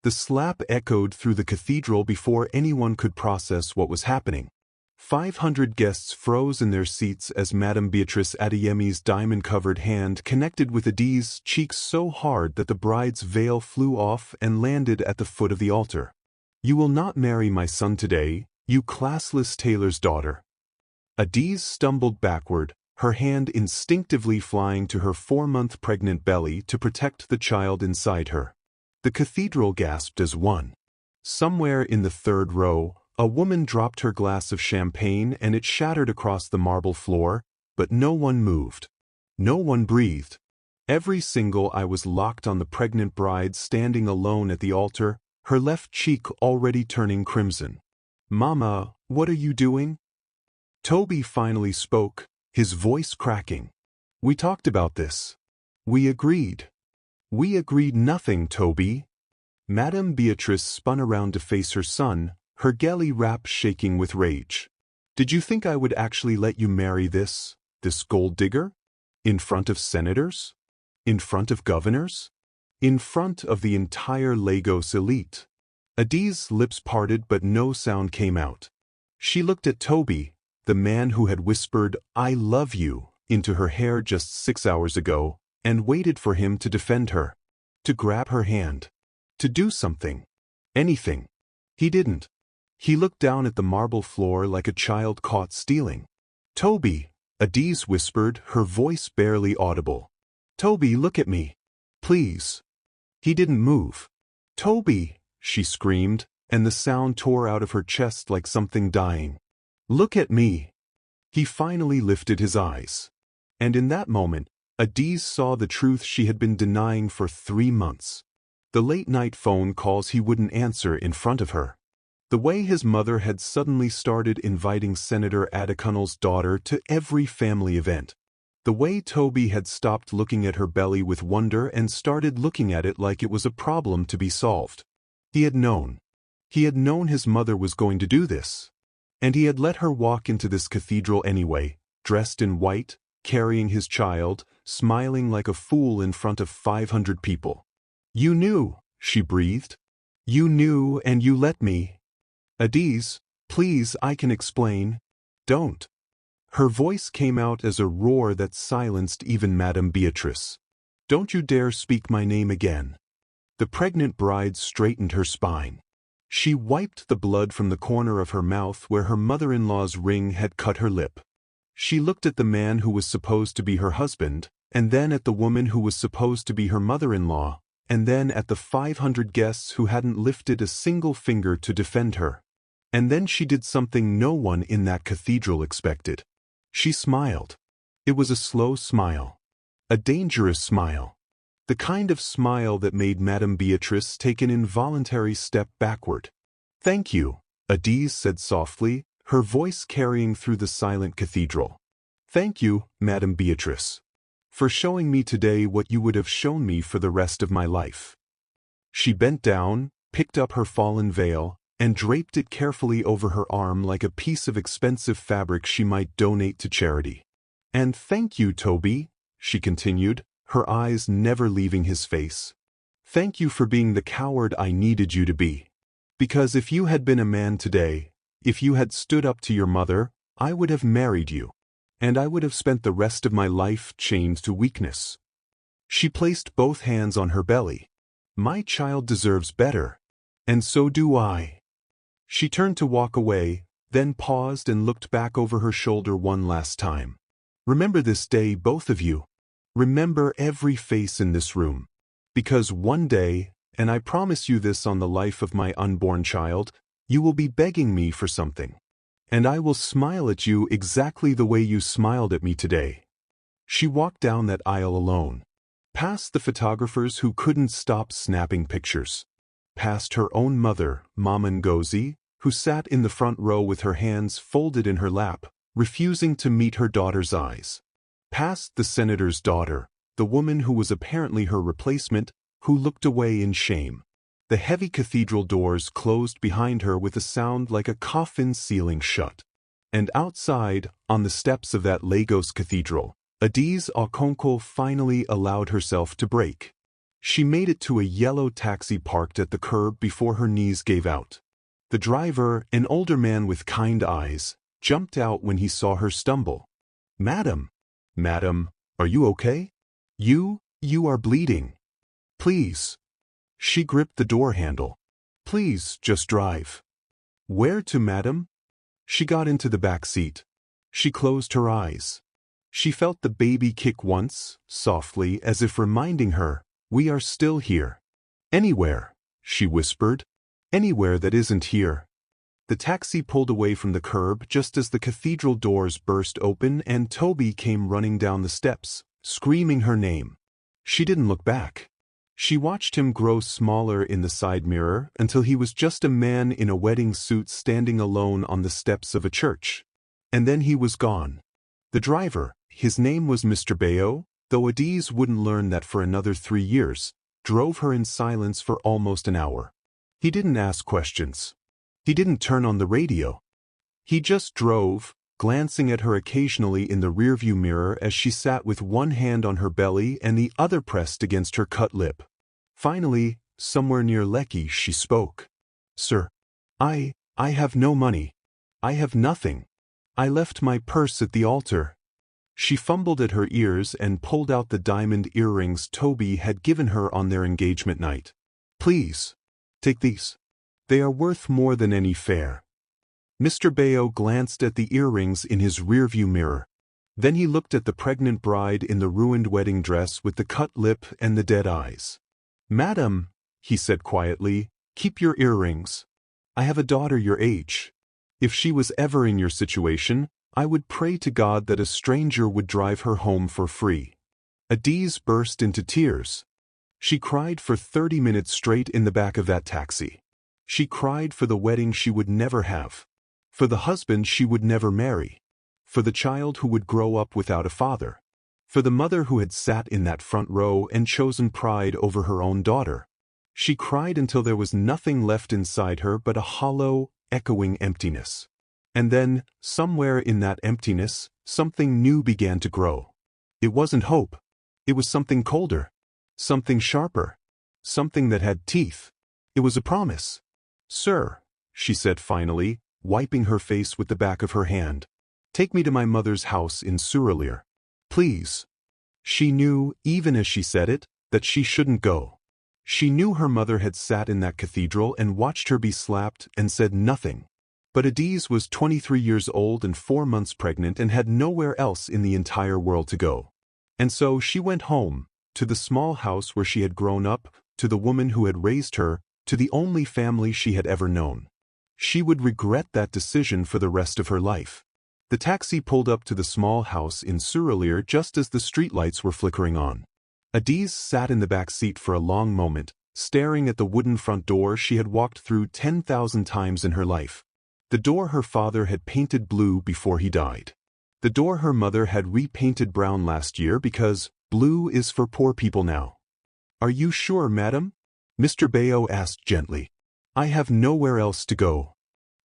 The slap echoed through the cathedral before anyone could process what was happening. 500 guests froze in their seats as Madame Beatrice Adeyeme's diamond-covered hand connected with Adeze's cheeks so hard that the bride's veil flew off and landed at the foot of the altar. "You will not marry my son today, you classless tailor's daughter." Adaeze stumbled backward, her hand instinctively flying to her 4-month pregnant belly to protect the child inside her. The cathedral gasped as one. Somewhere in the third row, a woman dropped her glass of champagne and it shattered across the marble floor, but no one moved. No one breathed. Every single eye was locked on the pregnant bride standing alone at the altar, her left cheek already turning crimson. "Mama, what are you doing?" Toby finally spoke, his voice cracking. "We talked about this. We agreed." "We agreed nothing, Toby." Madame Beatrice spun around to face her son, her gelly wrap shaking with rage. "Did you think I would actually let you marry this gold digger? In front of senators? In front of governors? In front of the entire Lagos elite?" Adeze's lips parted but no sound came out. She looked at Toby, the man who had whispered, "I love you," into her hair just 6 hours ago, and waited for him to defend her, to grab her hand, to do something, anything. He didn't. He looked down at the marble floor like a child caught stealing. "Toby," Adaeze whispered, her voice barely audible. "Toby, look at me. Please." He didn't move. "Toby," she screamed, and the sound tore out of her chest like something dying. "Look at me." He finally lifted his eyes. And in that moment, Adaeze saw the truth she had been denying for 3 months. The late-night phone calls he wouldn't answer in front of her. The way his mother had suddenly started inviting Senator Adekunle's daughter to every family event. The way Toby had stopped looking at her belly with wonder and started looking at it like it was a problem to be solved. He had known. He had known his mother was going to do this. And he had let her walk into this cathedral anyway, dressed in white, carrying his child, smiling like a fool in front of 500 people. "You knew," she breathed. "You knew and you let me." "Adaeze, please, I can explain." "Don't." Her voice came out as a roar that silenced even Madame Beatrice. "Don't you dare speak my name again." The pregnant bride straightened her spine. She wiped the blood from the corner of her mouth where her mother-in-law's ring had cut her lip. She looked at the man who was supposed to be her husband, and then at the woman who was supposed to be her mother-in-law, and then at the 500 guests who hadn't lifted a single finger to defend her. And then she did something no one in that cathedral expected. She smiled. It was a slow smile. A dangerous smile. The kind of smile that made Madame Beatrice take an involuntary step backward. "Thank you," Adaeze said softly, her voice carrying through the silent cathedral. "Thank you, Madame Beatrice, for showing me today what you would have shown me for the rest of my life." She bent down, picked up her fallen veil, and draped it carefully over her arm like a piece of expensive fabric she might donate to charity. "And thank you, Toby," she continued, her eyes never leaving his face. "Thank you for being the coward I needed you to be. Because if you had been a man today, if you had stood up to your mother, I would have married you. And I would have spent the rest of my life chained to weakness." She placed both hands on her belly. "My child deserves better. And so do I." She turned to walk away, then paused and looked back over her shoulder one last time. "Remember this day, both of you. Remember every face in this room. Because one day, and I promise you this on the life of my unborn child, you will be begging me for something. And I will smile at you exactly the way you smiled at me today." She walked down that aisle alone. Past the photographers who couldn't stop snapping pictures. Past her own mother, Mama Ngozi, who sat in the front row with her hands folded in her lap, refusing to meet her daughter's eyes. Past the senator's daughter, the woman who was apparently her replacement, who looked away in shame. The heavy cathedral doors closed behind her with a sound like a coffin sealing shut. And outside, on the steps of that Lagos cathedral, Adaeze Okonkwo finally allowed herself to break. She made it to a yellow taxi parked at the curb before her knees gave out. The driver, an older man with kind eyes, jumped out when he saw her stumble. "Madam, madam, are you okay? You are bleeding. Please." She gripped the door handle. "Please, just drive." "Where to, madam?" She got into the back seat. She closed her eyes. She felt the baby kick once, softly, as if reminding her, "We are still here." "Anywhere," she whispered. "Anywhere that isn't here." The taxi pulled away from the curb just as the cathedral doors burst open and Toby came running down the steps, screaming her name. She didn't look back. She watched him grow smaller in the side mirror until he was just a man in a wedding suit standing alone on the steps of a church. And then he was gone. The driver, his name was Mr. Bayo, though Adaeze wouldn't learn that for another 3 years, drove her in silence for almost an hour. He didn't ask questions. He didn't turn on the radio. He just drove, glancing at her occasionally in the rearview mirror as she sat with one hand on her belly and the other pressed against her cut lip. Finally, somewhere near Lekki, she spoke. "Sir, I have no money. I have nothing. I left my purse at the altar." She fumbled at her ears and pulled out the diamond earrings Toby had given her on their engagement night. "Please, take these. They are worth more than any fare." Mr. Bayo glanced at the earrings in his rearview mirror. Then he looked at the pregnant bride in the ruined wedding dress with the cut lip and the dead eyes. "Madam," he said quietly, "keep your earrings. I have a daughter your age. If she was ever in your situation, I would pray to God that a stranger would drive her home for free." Adaeze burst into tears. She cried for 30 minutes straight in the back of that taxi. She cried for the wedding she would never have. For the husband she would never marry. For the child who would grow up without a father. For the mother who had sat in that front row and chosen pride over her own daughter. She cried until there was nothing left inside her but a hollow, echoing emptiness. And then, somewhere in that emptiness, something new began to grow. It wasn't hope. It was something colder. Something sharper. Something that had teeth. It was a promise. "Sir," she said finally, wiping her face with the back of her hand, "take me to my mother's house in Surulere. Please." She knew, even as she said it, that she shouldn't go. She knew her mother had sat in that cathedral and watched her be slapped and said nothing. But Adaeze was 23 years old and 4 months pregnant and had nowhere else in the entire world to go. And so she went home, to the small house where she had grown up, to the woman who had raised her, to the only family she had ever known. She would regret that decision for the rest of her life. The taxi pulled up to the small house in Surulere just as the streetlights were flickering on. Adaeze sat in the back seat for a long moment, staring at the wooden front door she had walked through 10,000 times in her life. The door her father had painted blue before he died. The door her mother had repainted brown last year because blue is for poor people now. "Are you sure, madam?" Mr. Bayo asked gently. "I have nowhere else to go."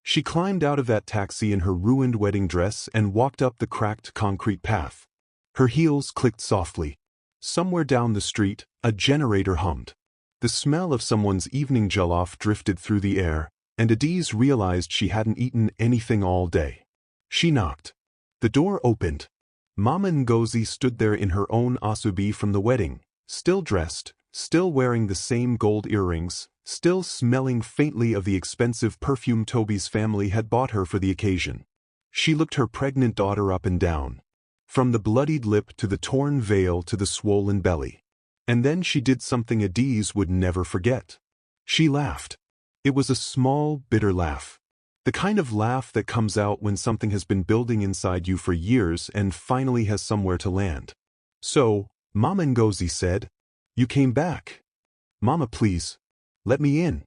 She climbed out of that taxi in her ruined wedding dress and walked up the cracked concrete path. Her heels clicked softly. Somewhere down the street, a generator hummed. The smell of someone's evening jollof drifted through the air, and Adaeze realized she hadn't eaten anything all day. She knocked. The door opened. Mama Ngozi stood there in her own asubi from the wedding, still dressed, still wearing the same gold earrings, still smelling faintly of the expensive perfume Toby's family had bought her for the occasion. She looked her pregnant daughter up and down, from the bloodied lip to the torn veil to the swollen belly. And then she did something Adaeze would never forget. She laughed. It was a small, bitter laugh. The kind of laugh that comes out when something has been building inside you for years and finally has somewhere to land. "So," Mama Ngozi said, "you came back. Mama, please. Let me in.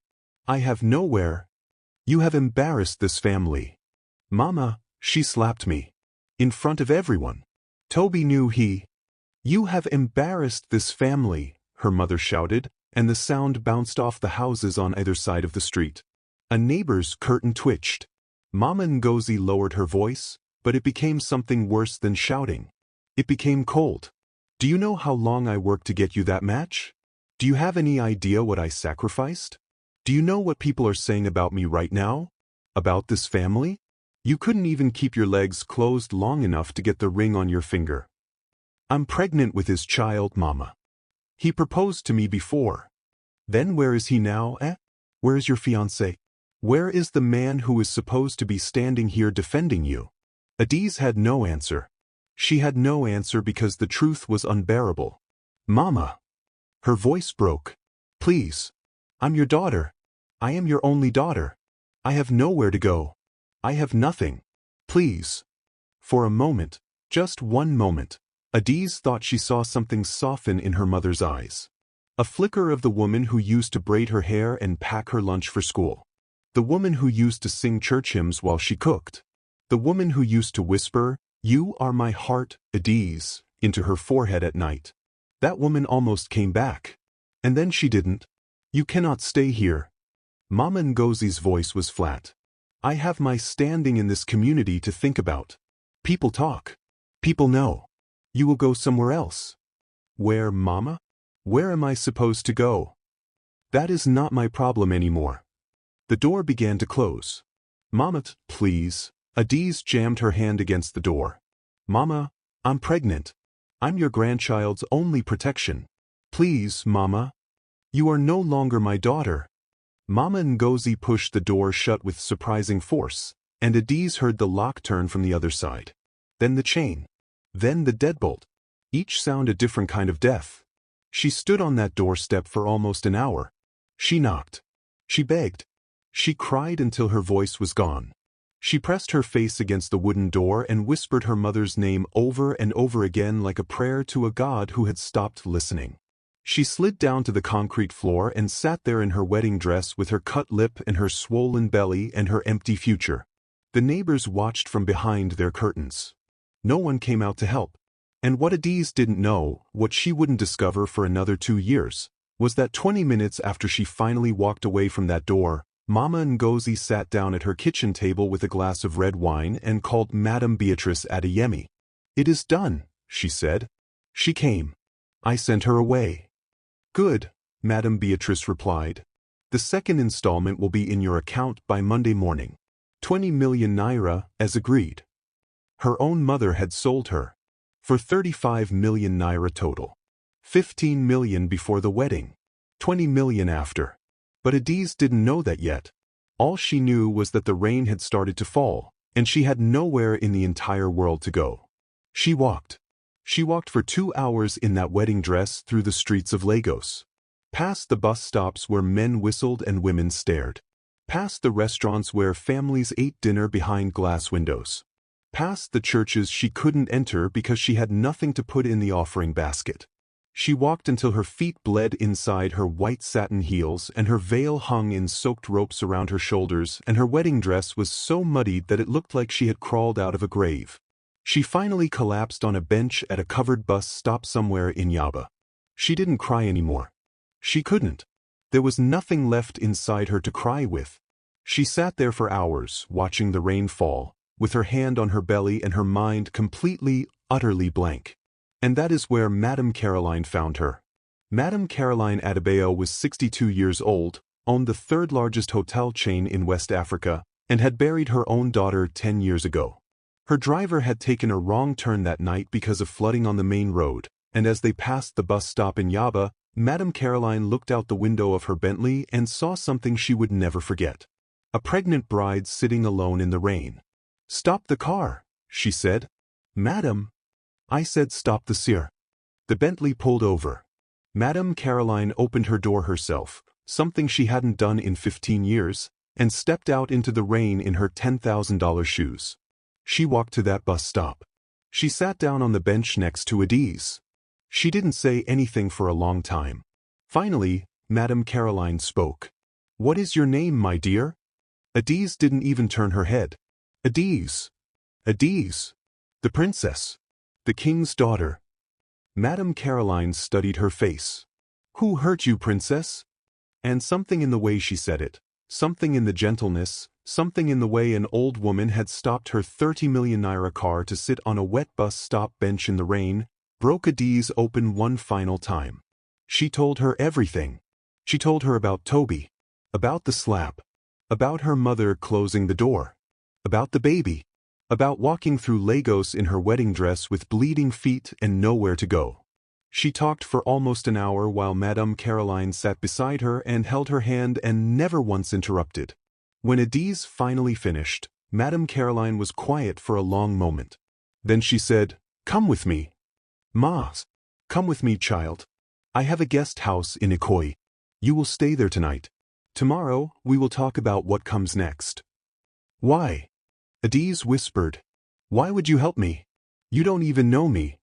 I have nowhere. You have embarrassed this family." "Mama," she slapped me. In front of everyone. Toby knew "You have embarrassed this family," her mother shouted, and the sound bounced off the houses on either side of the street. A neighbor's curtain twitched. Mama Ngozi lowered her voice, but it became something worse than shouting. It became cold. "Do you know how long I worked to get you that match? Do you have any idea what I sacrificed? Do you know what people are saying about me right now? About this family? You couldn't even keep your legs closed long enough to get the ring on your finger. I'm pregnant with his child, Mama. He proposed to me before. Then where is he now, eh? Where is your fiancé? Where is the man who is supposed to be standing here defending you? Adaeze had no answer. She had no answer because the truth was unbearable. Mama! Her voice broke. Please. I'm your daughter. I am your only daughter. I have nowhere to go. I have nothing. Please. For a moment, just one moment, Adaeze thought she saw something soften in her mother's eyes. A flicker of the woman who used to braid her hair and pack her lunch for school. The woman who used to sing church hymns while she cooked. The woman who used to whisper, "You are my heart, Adaeze," into her forehead at night. That woman almost came back. And then she didn't. You cannot stay here. Mama Ngozi's voice was flat. I have my standing in this community to think about. People talk. People know. You will go somewhere else. Where, Mama? Where am I supposed to go? That is not my problem anymore. The door began to close. Mama, please. Adaeze jammed her hand against the door. Mama, I'm pregnant. I'm your grandchild's only protection. Please, Mama. You are no longer my daughter. Mama Ngozi pushed the door shut with surprising force, and Adaeze heard the lock turn from the other side. Then the chain. Then the deadbolt. Each sound a different kind of death. She stood on that doorstep for almost an hour. She knocked. She begged. She cried until her voice was gone. She pressed her face against the wooden door and whispered her mother's name over and over again like a prayer to a God who had stopped listening. She slid down to the concrete floor and sat there in her wedding dress with her cut lip and her swollen belly and her empty future. The neighbors watched from behind their curtains. No one came out to help. And what Adaeze didn't know, what she wouldn't discover for another 2 years, was that 20 minutes after she finally walked away from that door, Mama Ngozi sat down at her kitchen table with a glass of red wine and called Madame Beatrice Adeyemi. It is done, she said. She came. I sent her away. Good, Madame Beatrice replied. The second installment will be in your account by Monday morning. 20 million naira, as agreed. Her own mother had sold her. For 35 million naira total. 15 million before the wedding. 20 million after. But Adaeze didn't know that yet. All she knew was that the rain had started to fall, and she had nowhere in the entire world to go. She walked. She walked for 2 hours in that wedding dress through the streets of Lagos. Past the bus stops where men whistled and women stared. Past the restaurants where families ate dinner behind glass windows. Past the churches she couldn't enter because she had nothing to put in the offering basket. She walked until her feet bled inside her white satin heels and her veil hung in soaked ropes around her shoulders and her wedding dress was so muddied that it looked like she had crawled out of a grave. She finally collapsed on a bench at a covered bus stop somewhere in Yaba. She didn't cry anymore. She couldn't. There was nothing left inside her to cry with. She sat there for hours, watching the rain fall, with her hand on her belly and her mind completely, utterly blank. And that is where Madame Caroline found her. Madame Caroline Adebayo was 62 years old, owned the third largest hotel chain in West Africa, and had buried her own daughter 10 years ago. Her driver had taken a wrong turn that night because of flooding on the main road, and as they passed the bus stop in Yaba, Madame Caroline looked out the window of her Bentley and saw something she would never forget. A pregnant bride sitting alone in the rain. "Stop the car," she said. "Madam." I said stop the sir. The Bentley pulled over. Madame Caroline opened her door herself, something she hadn't done in 15 years, and stepped out into the rain in her $10,000 shoes. She walked to that bus stop. She sat down on the bench next to Adaeze. She didn't say anything for a long time. Finally, Madame Caroline spoke. "What is your name, my dear?" Adaeze didn't even turn her head. "Adaeze. Adaeze. The princess. The king's daughter." Madame Caroline studied her face. "Who hurt you, princess?" And something in the way she said it, something in the gentleness, something in the way an old woman had stopped her 30 million naira car to sit on a wet bus stop bench in the rain, broke Adaeze open one final time. She told her everything. She told her about Toby, about the slap, about her mother closing the door, about the baby, about walking through Lagos in her wedding dress with bleeding feet and nowhere to go. She talked for almost an hour while Madame Caroline sat beside her and held her hand and never once interrupted. When Adaeze finally finished, Madame Caroline was quiet for a long moment. Then she said, "Come with me. Ma, come with me, child. I have a guest house in Ikoyi. You will stay there tonight. Tomorrow, we will talk about what comes next." "Why?" Adaeze whispered. "Why would you help me? You don't even know me."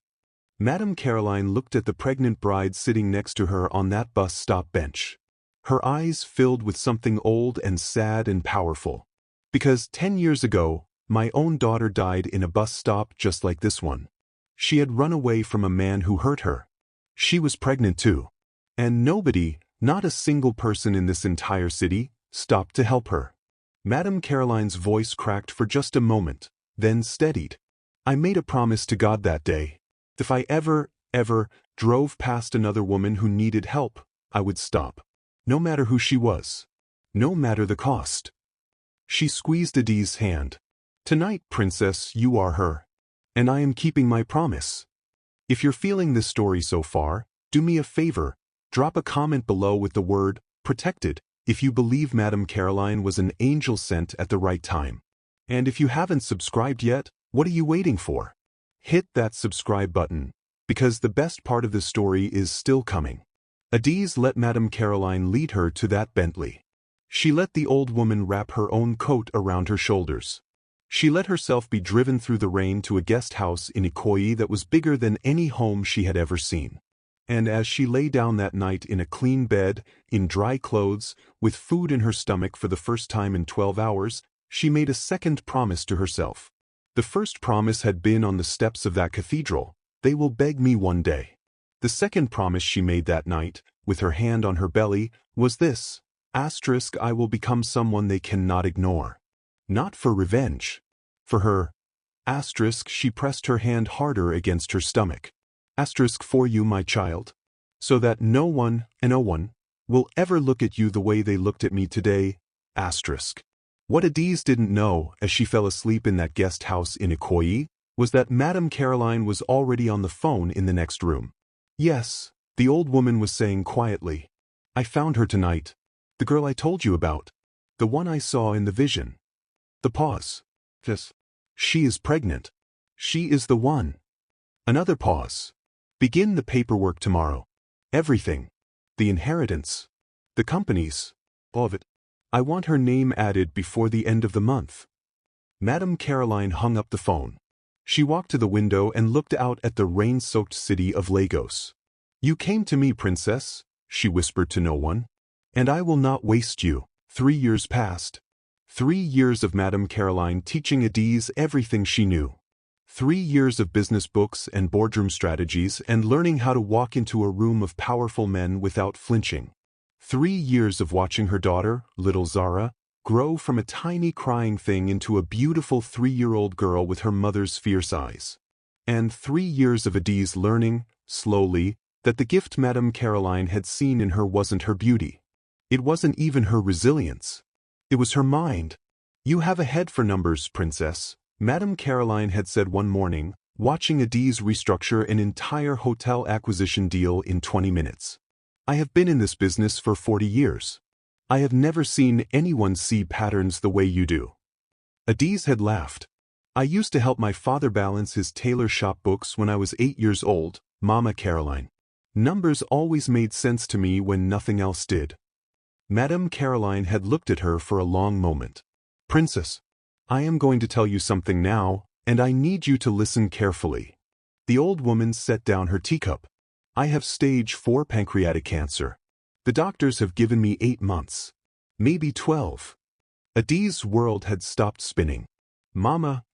Madame Caroline looked at the pregnant bride sitting next to her on that bus stop bench. Her eyes filled with something old and sad and powerful. "Because 10 years ago, my own daughter died in a bus stop just like this one. She had run away from a man who hurt her. She was pregnant too. And nobody, not a single person in this entire city, stopped to help her." Madame Caroline's voice cracked for just a moment, then steadied. "I made a promise to God that day. If I ever drove past another woman who needed help, I would stop. No matter who she was. No matter the cost." She squeezed Adaeze's hand. "Tonight, princess, you are her. And I am keeping my promise. If you're feeling this story so far, do me a favor, drop a comment below with the word, protected, if you believe Madame Caroline was an angel sent at the right time. And if you haven't subscribed yet, what are you waiting for? Hit that subscribe button, because the best part of the story is still coming." Adaeze let Madame Caroline lead her to that Bentley. She let the old woman wrap her own coat around her shoulders. She let herself be driven through the rain to a guest house in Ikoyi that was bigger than any home she had ever seen. And as she lay down that night in a clean bed, in dry clothes, with food in her stomach for the first time in 12 hours, she made a second promise to herself. The first promise had been on the steps of that cathedral, "They will beg me one day." The second promise she made that night, with her hand on her belly, was this, "I will become someone they cannot ignore." Not for revenge. For her. She pressed her hand harder against her stomach. "For you, my child. So that no one will ever look at you the way they looked at me today. What Adaeze didn't know, as she fell asleep in that guest house in Ikoyi, was that Madame Caroline was already on the phone in the next room. "Yes," the old woman was saying quietly. "I found her tonight. The girl I told you about. The one I saw in the vision." The pause. "Yes. She is pregnant. She is the one." Another pause. "Begin the paperwork tomorrow. Everything. The inheritance. The companies. All of it. I want her name added before the end of the month." Madame Caroline hung up the phone. She walked to the window and looked out at the rain-soaked city of Lagos. "You came to me, princess," she whispered to no one. "And I will not waste you." 3 years passed. 3 years of Madame Caroline teaching Adaeze everything she knew. 3 years of business books and boardroom strategies and learning how to walk into a room of powerful men without flinching. 3 years of watching her daughter, little Zara, grow from a tiny crying thing into a beautiful 3-year-old girl with her mother's fierce eyes. And 3 years of Adaeze learning, slowly, that the gift Madame Caroline had seen in her wasn't her beauty. It wasn't even her resilience. It was her mind. "You have a head for numbers, princess," Madame Caroline had said one morning, watching Adaeze restructure an entire hotel acquisition deal in 20 minutes. "I have been in this business for 40 years. I have never seen anyone see patterns the way you do." Adaeze had laughed. "I used to help my father balance his tailor shop books when I was 8 years old, Mama Caroline. Numbers always made sense to me when nothing else did." Madame Caroline had looked at her for a long moment. "Princess, I am going to tell you something now, and I need you to listen carefully." The old woman set down her teacup. "I have stage 4 pancreatic cancer. The doctors have given me 8 months. Maybe 12. Adaeze's world had stopped spinning. "Mama,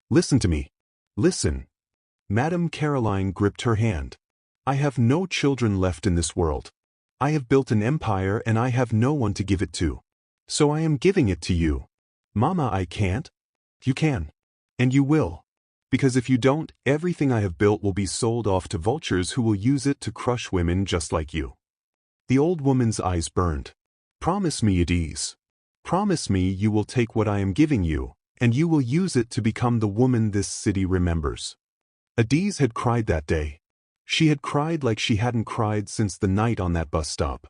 listen to me. Listen." Madame Caroline gripped her hand. "I have no children left in this world. I have built an empire and I have no one to give it to. So I am giving it to you. Mama, I can't. You can. And you will. Because if you don't, everything I have built will be sold off to vultures who will use it to crush women just like you." The old woman's eyes burned. "Promise me, Adaeze. Promise me you will take what I am giving you, and you will use it to become the woman this city remembers." Adaeze had cried that day. She had cried like she hadn't cried since the night on that bus stop.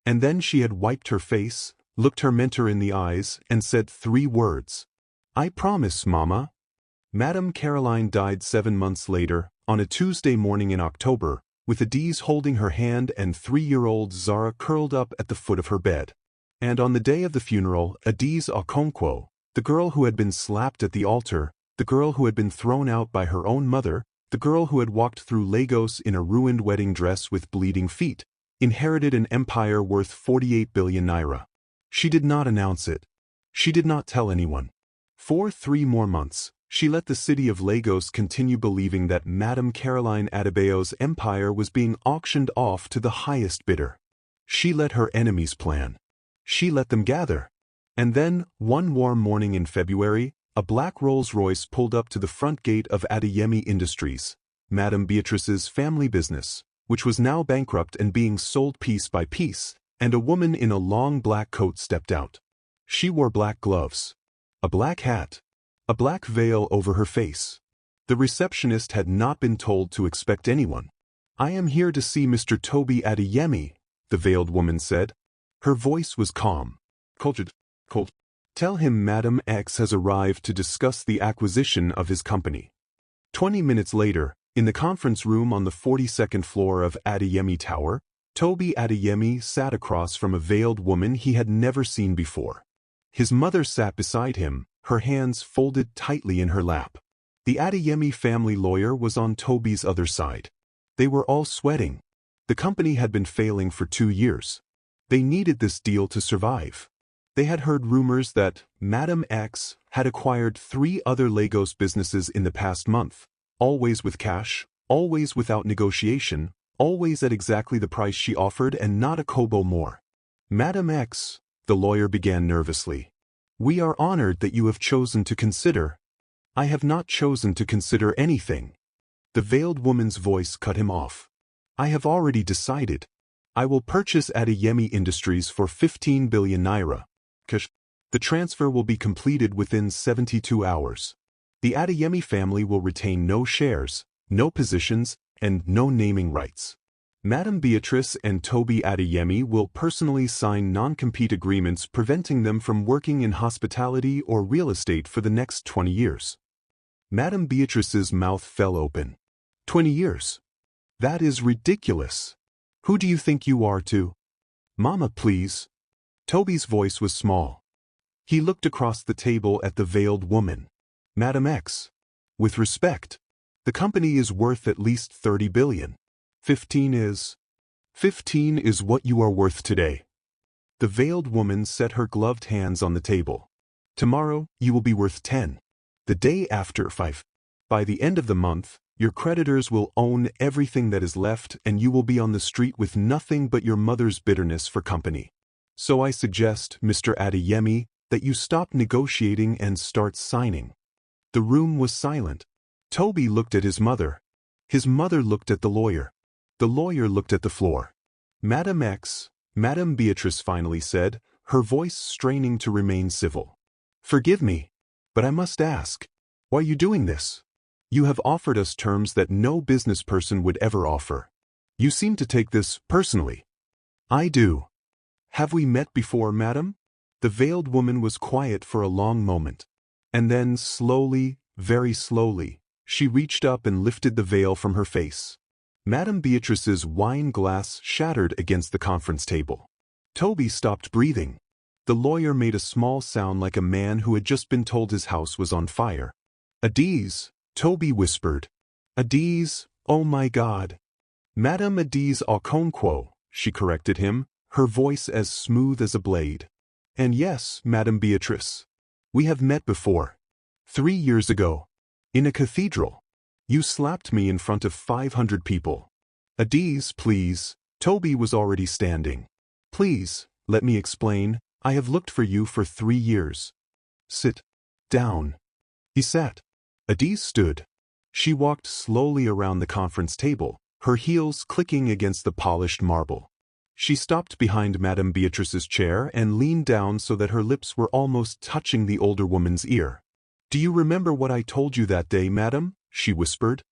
And then she had wiped her face, looked her mentor in the eyes, and said 3 words. "I promise, Mama." Madame Caroline died 7 months later, on a Tuesday morning in October, with Adaeze holding her hand and 3-year-old Zara curled up at the foot of her bed. And on the day of the funeral, Adaeze Okonkwo, the girl who had been slapped at the altar, the girl who had been thrown out by her own mother, the girl who had walked through Lagos in a ruined wedding dress with bleeding feet, inherited an empire worth 48 billion naira. She did not announce it. She did not tell anyone. For 3 more months, she let the city of Lagos continue believing that Madame Caroline Adebayo's empire was being auctioned off to the highest bidder. She let her enemies plan. She let them gather. And then, one warm morning in February, a black Rolls-Royce pulled up to the front gate of Adaeze Industries, Madame Beatrice's family business, which was now bankrupt and being sold piece by piece, and a woman in a long black coat stepped out. She wore black gloves, a black hat, a black veil over her face. The receptionist had not been told to expect anyone. "I am here to see Mr. Toby Adeyemi," the veiled woman said. Her voice was calm. "Cold. Tell him Madam X has arrived to discuss the acquisition of his company." 20 minutes later, in the conference room on the 42nd floor of Adeyemi Tower, Toby Adeyemi sat across from a veiled woman he had never seen before. His mother sat beside him, her hands folded tightly in her lap. The Adeyemi family lawyer was on Toby's other side. They were all sweating. The company had been failing for 2 years. They needed this deal to survive. They had heard rumors that Madam X had acquired 3 other Lagos businesses in the past month, always with cash, always without negotiation, always at exactly the price she offered and not a kobo more. "Madam X," the lawyer began nervously, "we are honored that you have chosen to consider." "I have not chosen to consider anything." The veiled woman's voice cut him off. "I have already decided. I will purchase Adeyemi Industries for 15 billion naira. The transfer will be completed within 72 hours. The Adeyemi family will retain no shares, no positions, and no naming rights. Madame Beatrice and Toby Adeyemi will personally sign non-compete agreements preventing them from working in hospitality or real estate for the next 20 years. Madame Beatrice's mouth fell open. 20 years? That is ridiculous. Who do you think you are to? Mama, please. Toby's voice was small. He looked across the table at the veiled woman. Madam X. With respect. The company is worth at least 30 billion. 15 is what you are worth today. The veiled woman set her gloved hands on the table. Tomorrow, you will be worth 10. The day after 5. By the end of the month, your creditors will own everything that is left and you will be on the street with nothing but your mother's bitterness for company. So I suggest, Mr. Adeyemi, that you stop negotiating and start signing. The room was silent. Toby looked at his mother. His mother looked at the lawyer. The lawyer looked at the floor. Madam X, Madame Beatrice finally said, her voice straining to remain civil. Forgive me, but I must ask, why are you doing this? You have offered us terms that no business person would ever offer. You seem to take this personally. I do. Have we met before, madam? The veiled woman was quiet for a long moment. And then slowly, very slowly, she reached up and lifted the veil from her face. Madame Beatrice's wine glass shattered against the conference table. Toby stopped breathing. The lawyer made a small sound like a man who had just been told his house was on fire. Adaeze, Toby whispered. Adaeze, oh my God. Madame Adaeze Okonkwo, she corrected him, her voice as smooth as a blade. And yes, Madame Beatrice. We have met before. 3 years ago. In a cathedral. You slapped me in front of 500 people. Adaeze, please. Toby was already standing. Please, let me explain. I have looked for you for 3 years. Sit down. He sat. Adaeze stood. She walked slowly around the conference table, her heels clicking against the polished marble. She stopped behind Madame Beatrice's chair and leaned down so that her lips were almost touching the older woman's ear. "Do you remember what I told you that day, madam?" she whispered.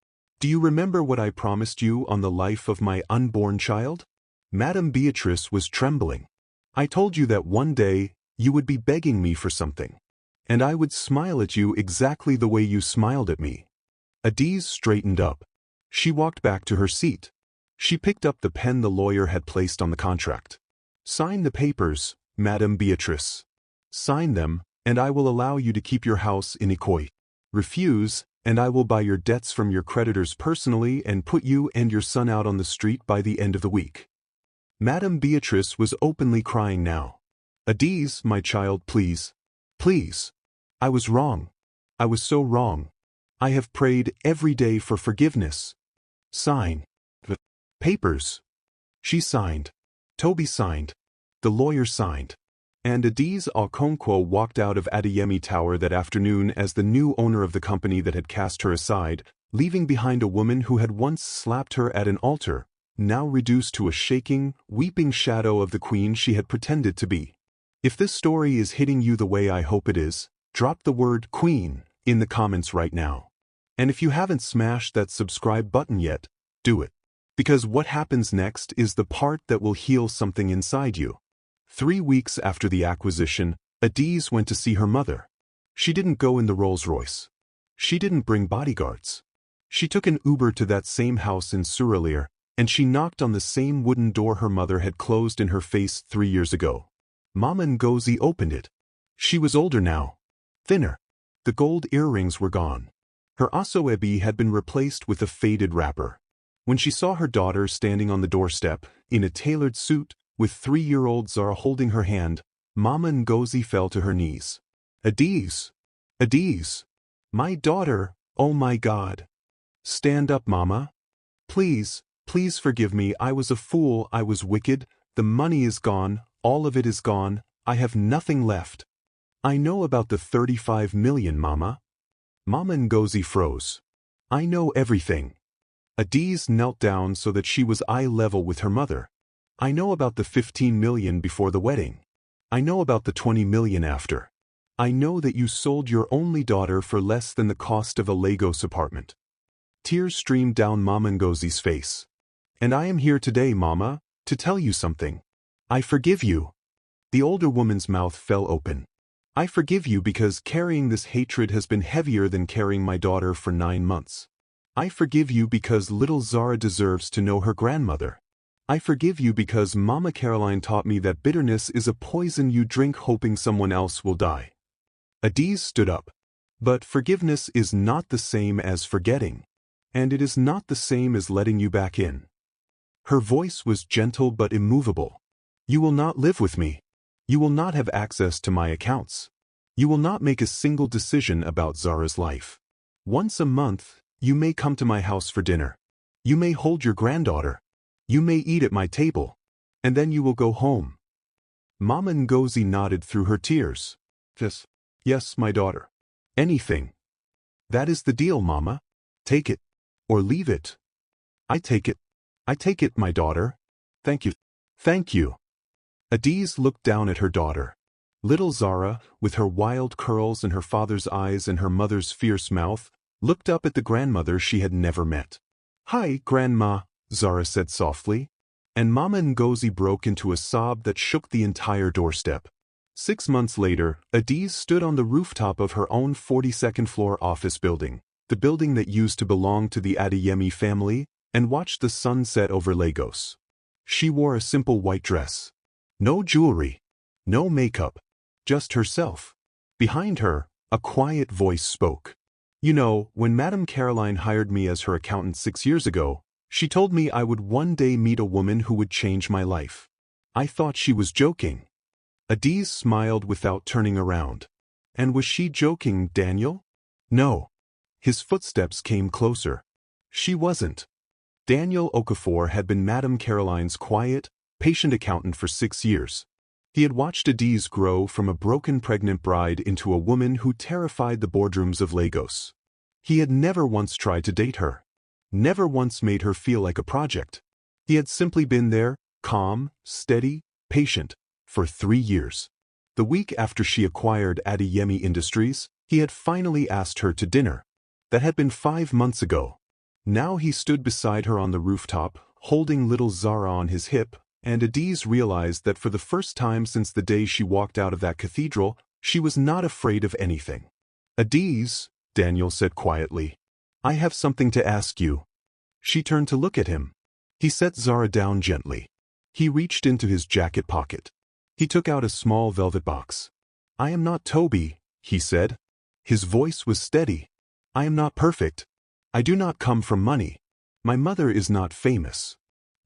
"Do you remember what I promised you on the life of my unborn child?" Madame Beatrice was trembling. "I told you that one day you would be begging me for something, and I would smile at you exactly the way you smiled at me." Adaeze straightened up. She walked back to her seat. She picked up the pen the lawyer had placed on the contract. "Sign the papers, Madame Beatrice. Sign them, and I will allow you to keep your house in Ikoyi. Refuse, and I will buy your debts from your creditors personally and put you and your son out on the street by the end of the week." Madame Beatrice was openly crying now. "Adaeze, my child, please. Please. I was wrong. I was so wrong. I have prayed every day for forgiveness. Sign the papers." She signed. Toby signed. The lawyer signed. And Adaeze Okonkwo walked out of Adeyemi Tower that afternoon as the new owner of the company that had cast her aside, leaving behind a woman who had once slapped her at an altar, now reduced to a shaking, weeping shadow of the queen she had pretended to be. If this story is hitting you the way I hope it is, drop the word "queen" in the comments right now. And if you haven't smashed that subscribe button yet, do it. Because what happens next is the part that will heal something inside you. 3 weeks after the acquisition, Adaeze went to see her mother. She didn't go in the Rolls-Royce. She didn't bring bodyguards. She took an Uber to that same house in Surulere, and she knocked on the same wooden door her mother had closed in her face 3 years ago. Mama Ngozi opened it. She was older now. Thinner. The gold earrings were gone. Her asoebi had been replaced with a faded wrapper. When she saw her daughter standing on the doorstep, in a tailored suit, with 3-year-old Zara holding her hand, Mama Ngozi fell to her knees. "Adaeze! Adaeze! My daughter, oh my God! Stand up, Mama. Please, please forgive me. I was a fool, I was wicked. The money is gone, all of it is gone. I have nothing left. I know about the 35 million, Mama." Mama Ngozi froze. "I know everything." Adaeze knelt down so that she was eye level with her mother. "I know about the 15 million before the wedding. I know about the 20 million after. I know that you sold your only daughter for less than the cost of a Lagos apartment." Tears streamed down Mama Ngozi's face. "And I am here today, Mama, to tell you something. I forgive you." The older woman's mouth fell open. "I forgive you because carrying this hatred has been heavier than carrying my daughter for 9 months. I forgive you because little Zara deserves to know her grandmother. I forgive you because Mama Caroline taught me that bitterness is a poison you drink hoping someone else will die." Adaeze stood up. "But forgiveness is not the same as forgetting. And it is not the same as letting you back in." Her voice was gentle but immovable. "You will not live with me. You will not have access to my accounts. You will not make a single decision about Zara's life. Once a month, you may come to my house for dinner. You may hold your granddaughter. You may eat at my table. And then you will go home." Mama Ngozi nodded through her tears. "Yes, yes, my daughter. Anything. That is the deal, Mama. Take it. Or leave it." "I take it. I take it, my daughter. Thank you. Thank you." Adaeze looked down at her daughter. Little Zara, with her wild curls and her father's eyes and her mother's fierce mouth, looked up at the grandmother she had never met. "Hi, Grandma," Zara said softly. And Mama Ngozi broke into a sob that shook the entire doorstep. 6 months later, Adaeze stood on the rooftop of her own 42nd floor office building, the building that used to belong to the Adeyemi family, and watched the sun set over Lagos. She wore a simple white dress. No jewelry. No makeup. Just herself. Behind her, a quiet voice spoke. "You know, when Madame Caroline hired me as her accountant 6 years ago, she told me I would one day meet a woman who would change my life. I thought she was joking." Adaeze smiled without turning around. "And was she joking, Daniel?" "No." His footsteps came closer. "She wasn't." Daniel Okafor had been Madame Caroline's quiet, patient accountant for 6 years. He had watched Adaeze grow from a broken pregnant bride into a woman who terrified the boardrooms of Lagos. He had never once tried to date her. Never once made her feel like a project. He had simply been there, calm, steady, patient, for 3 years. The week after she acquired Adaeze Industries, he had finally asked her to dinner. That had been 5 months ago. Now he stood beside her on the rooftop, holding little Zara on his hip, and Adaeze realized that for the first time since the day she walked out of that cathedral, she was not afraid of anything. "Adaeze," Daniel said quietly, "I have something to ask you." She turned to look at him. He set Zara down gently. He reached into his jacket pocket. He took out a small velvet box. "I am not Toby," he said. His voice was steady. "I am not perfect. I do not come from money. My mother is not famous.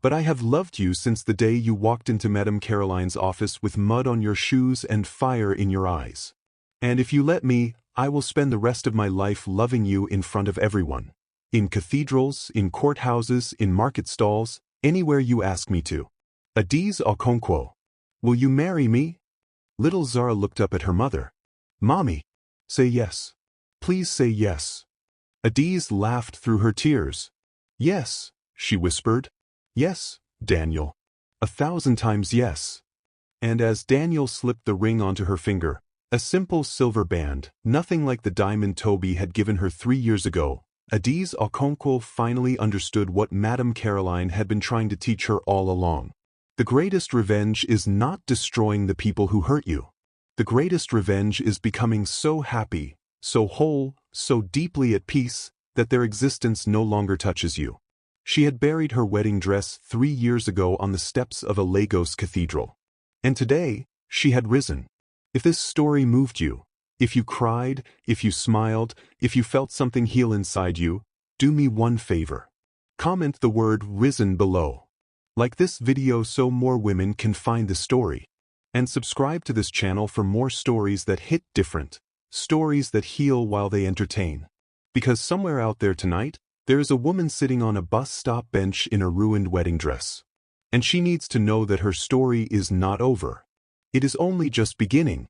But I have loved you since the day you walked into Madame Caroline's office with mud on your shoes and fire in your eyes. And if you let me, I will spend the rest of my life loving you in front of everyone. In cathedrals, in courthouses, in market stalls, anywhere you ask me to. Adaeze Okonkwo. Will you marry me?" Little Zara looked up at her mother. "Mommy, say yes. Please say yes." Adaeze laughed through her tears. "Yes," she whispered. "Yes, Daniel. 1,000 times yes." And as Daniel slipped the ring onto her finger, a simple silver band, nothing like the diamond Toby had given her 3 years ago, Adaeze Okonkwo finally understood what Madame Caroline had been trying to teach her all along. The greatest revenge is not destroying the people who hurt you. The greatest revenge is becoming so happy, so whole, so deeply at peace, that their existence no longer touches you. She had buried her wedding dress 3 years ago on the steps of a Lagos cathedral. And today, she had risen. If this story moved you, if you cried, if you smiled, if you felt something heal inside you, do me one favor. Comment the word "risen" below. Like this video so more women can find the story. And subscribe to this channel for more stories that hit different. Stories that heal while they entertain. Because somewhere out there tonight, there is a woman sitting on a bus stop bench in a ruined wedding dress. And she needs to know that her story is not over. It is only just beginning.